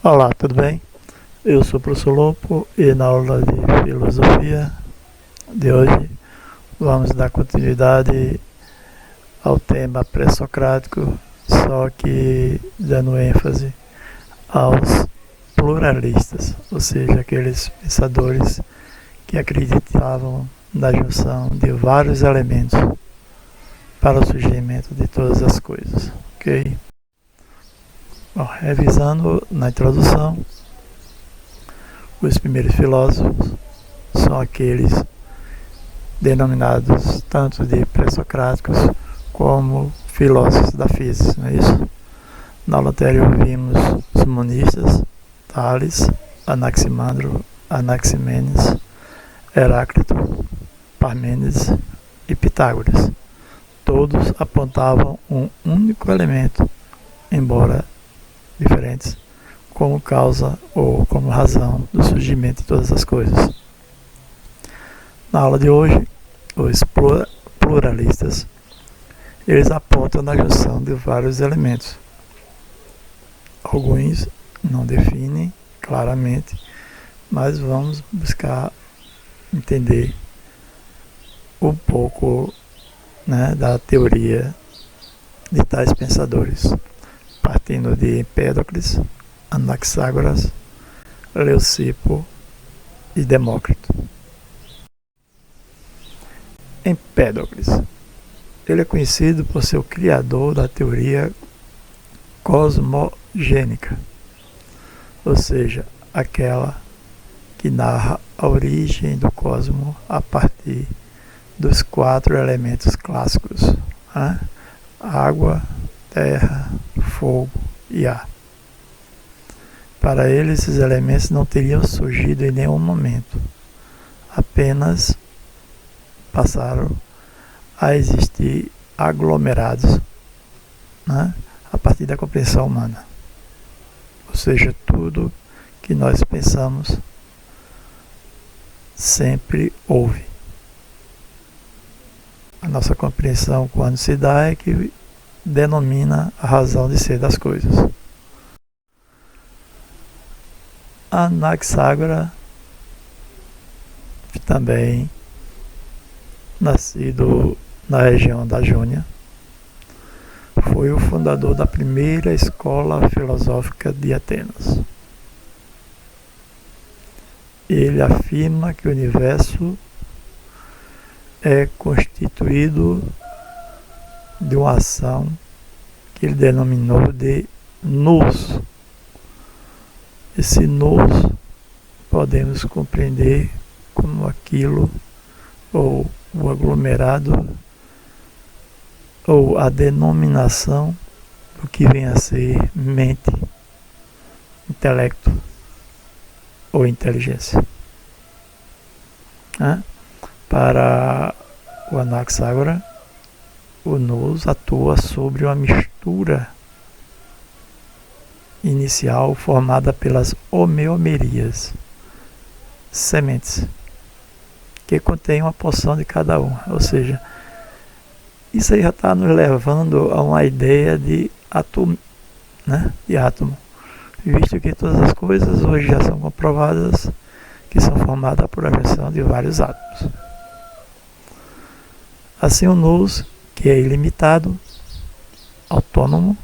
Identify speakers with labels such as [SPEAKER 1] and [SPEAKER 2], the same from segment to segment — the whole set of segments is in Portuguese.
[SPEAKER 1] Olá, tudo bem? Eu sou o professor Lopo e na aula de filosofia de hoje vamos dar continuidade ao tema pré-socrático, só que dando ênfase aos pluralistas, ou seja, aqueles pensadores que acreditavam na junção de vários elementos para o surgimento de todas as coisas, ok? Bom, revisando na introdução, os primeiros filósofos são aqueles denominados tanto de pré-socráticos como filósofos da física, não é isso? Na aula anterior vimos os monistas, Tales, Anaximandro, Anaximenes, Heráclito, Parmênides e Pitágoras. Todos apontavam um único elemento, embora diferentes, como causa ou como razão do surgimento de todas as coisas. Na aula de hoje, os pluralistas, eles apontam na junção de vários elementos. Alguns não definem claramente, mas vamos buscar entender um pouco, da teoria de tais pensadores, partindo de Empédocles, Anaxágoras, Leucipo e Demócrito. Empédocles, ele é conhecido por ser o criador da teoria cosmogênica, ou seja, aquela que narra a origem do cosmos a partir dos 4 elementos clássicos: água, terra, fogo e ar. Para ele, esses elementos não teriam surgido em nenhum momento, apenas passaram a existir aglomerados, a partir da compreensão humana. Ou seja, tudo que nós pensamos sempre houve. A nossa compreensão, quando se dá, é que denomina a razão de ser das coisas. Anaxágora, também nascido na região da Jônia, foi o fundador da primeira escola filosófica de Atenas. Ele afirma que o universo é constituído de uma ação que ele denominou de nous. Esse nous podemos compreender como aquilo, ou o aglomerado, ou a denominação do que vem a ser mente, intelecto ou inteligência. Para o Anaxágora, o nous atua sobre uma mistura inicial formada pelas homeomerias, sementes, que contém uma porção de cada uma. Ou seja, isso aí já está nos levando a uma ideia de átomo, visto que todas as coisas hoje já são comprovadas que são formadas por a junção de vários átomos. Assim, o nous, que é ilimitado, autônomo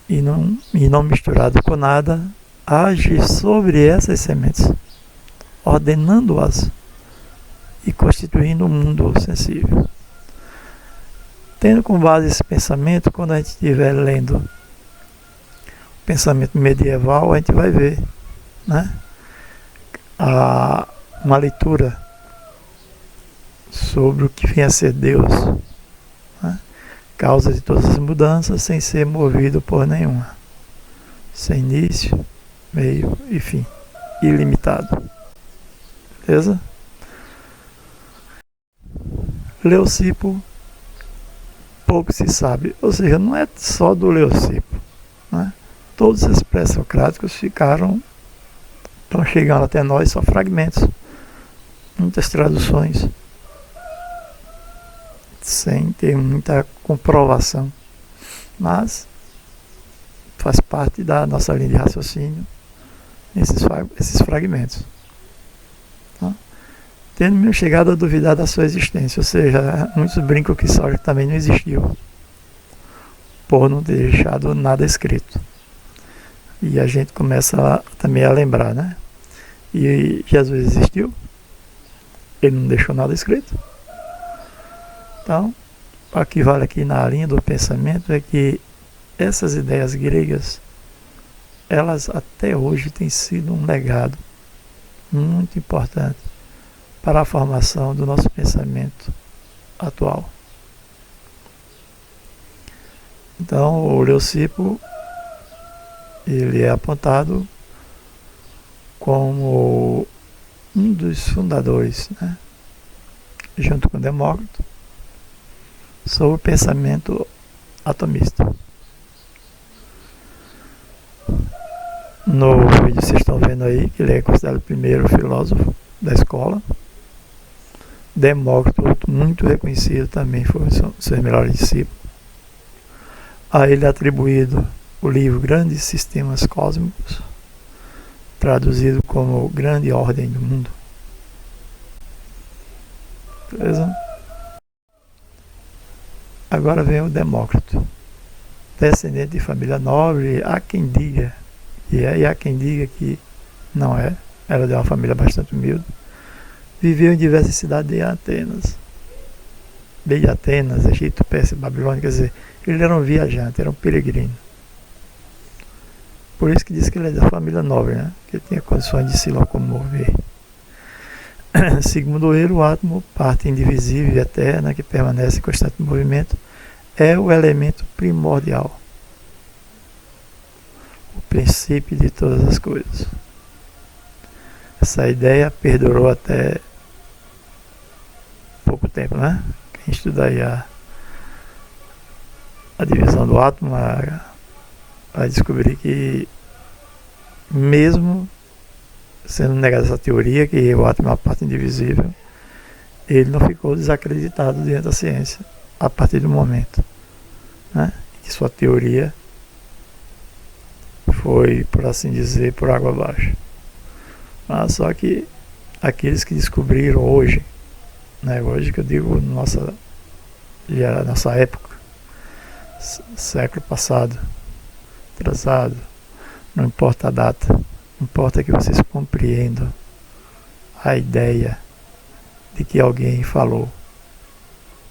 [SPEAKER 1] e não misturado com nada, age sobre essas sementes, ordenando-as e constituindo um mundo sensível. Tendo como base esse pensamento, quando a gente estiver lendo o pensamento medieval, a gente vai ver uma leitura sobre o que vem a ser Deus, causa de todas as mudanças, sem ser movido por nenhuma, sem início, meio e fim, ilimitado. Beleza? Leucipo, pouco se sabe, ou seja, não é só do Leucipo, todos esses pré-socráticos estão chegando até nós só fragmentos, muitas traduções, sem ter muita comprovação, mas faz parte da nossa linha de raciocínio esses fragmentos. Tá? Tendo mesmo chegado a duvidar da sua existência, ou seja, muitos brincam que Sócrates também não existiu, por não ter deixado nada escrito. E a gente começa também a lembrar, né? E Jesus existiu, ele não deixou nada escrito. Então, o que vale aqui na linha do pensamento é que essas ideias gregas, elas até hoje têm sido um legado muito importante para a formação do nosso pensamento atual. Então, o Leucipo, ele é apontado como um dos fundadores, né, junto com Demócrito, sobre o pensamento atomista. No vídeo vocês estão vendo aí que ele é considerado o primeiro filósofo da escola. Demócrito, muito reconhecido, também foi seus melhores discípulos. A ele é atribuído o livro Grandes Sistemas Cósmicos, traduzido como Grande Ordem do Mundo. Beleza? Agora vem o Demócrito, descendente de família nobre. Há quem diga que é, e há quem diga que não é. Era de uma família bastante humilde. Viveu em diversas cidades de Atenas. Desde Atenas, Egito, Pérsia, Babilônia, quer dizer, ele era um viajante, era um peregrino. Por isso que diz que ele é da família nobre, né? Que tinha condições de se locomover. Segundo ele, o átomo, parte indivisível e eterna que permanece em constante movimento, é o elemento primordial, o princípio de todas as coisas. Essa ideia perdurou até pouco tempo, né? Quem estuda aí a divisão do átomo vai descobrir que, mesmo sendo negada essa teoria, que o átomo é uma parte indivisível, ele não ficou desacreditado diante da ciência a partir do momento, né, que sua teoria foi, por assim dizer, por água abaixo. Mas só que aqueles que descobriram hoje, né, hoje que eu digo nossa época, século passado, atrasado, não importa a data, importa que vocês compreendam a ideia de que alguém falou,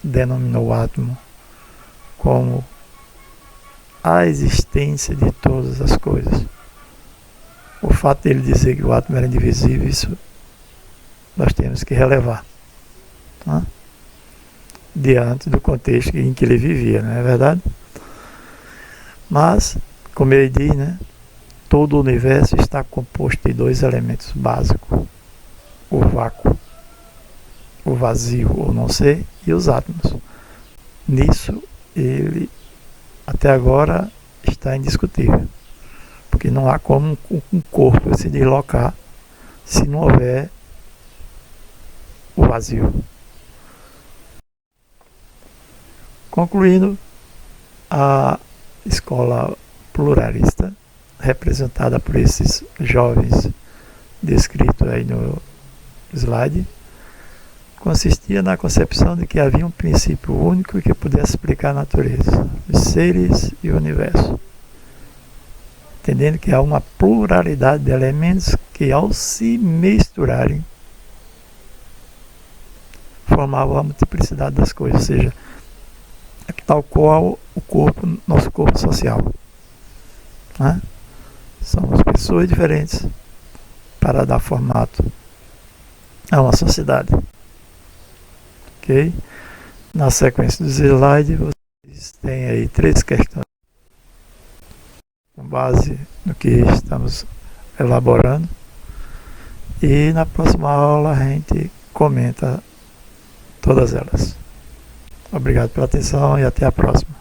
[SPEAKER 1] denominou o átomo como a existência de todas as coisas. O fato dele dizer que o átomo era indivisível, isso nós temos que relevar, tá? Diante do contexto em que ele vivia, não é verdade? Mas, como ele diz, né, todo o universo está composto de dois elementos básicos: o vácuo, o vazio ou não ser, e os átomos. Nisso ele até agora está indiscutível, porque não há como um corpo se deslocar se não houver o vazio. Concluindo, a escola pluralista, representada por esses jovens descritos aí no slide, consistia na concepção de que havia um princípio único que pudesse explicar a natureza, os seres e o universo, entendendo que há uma pluralidade de elementos que, ao se misturarem, formavam a multiplicidade das coisas, ou seja, tal qual o corpo, nosso corpo social, né? Somos pessoas diferentes para dar formato a uma sociedade. Ok? Na sequência dos slides, vocês têm aí 3 questões com base no que estamos elaborando, e na próxima aula a gente comenta todas elas. Obrigado pela atenção e até a próxima.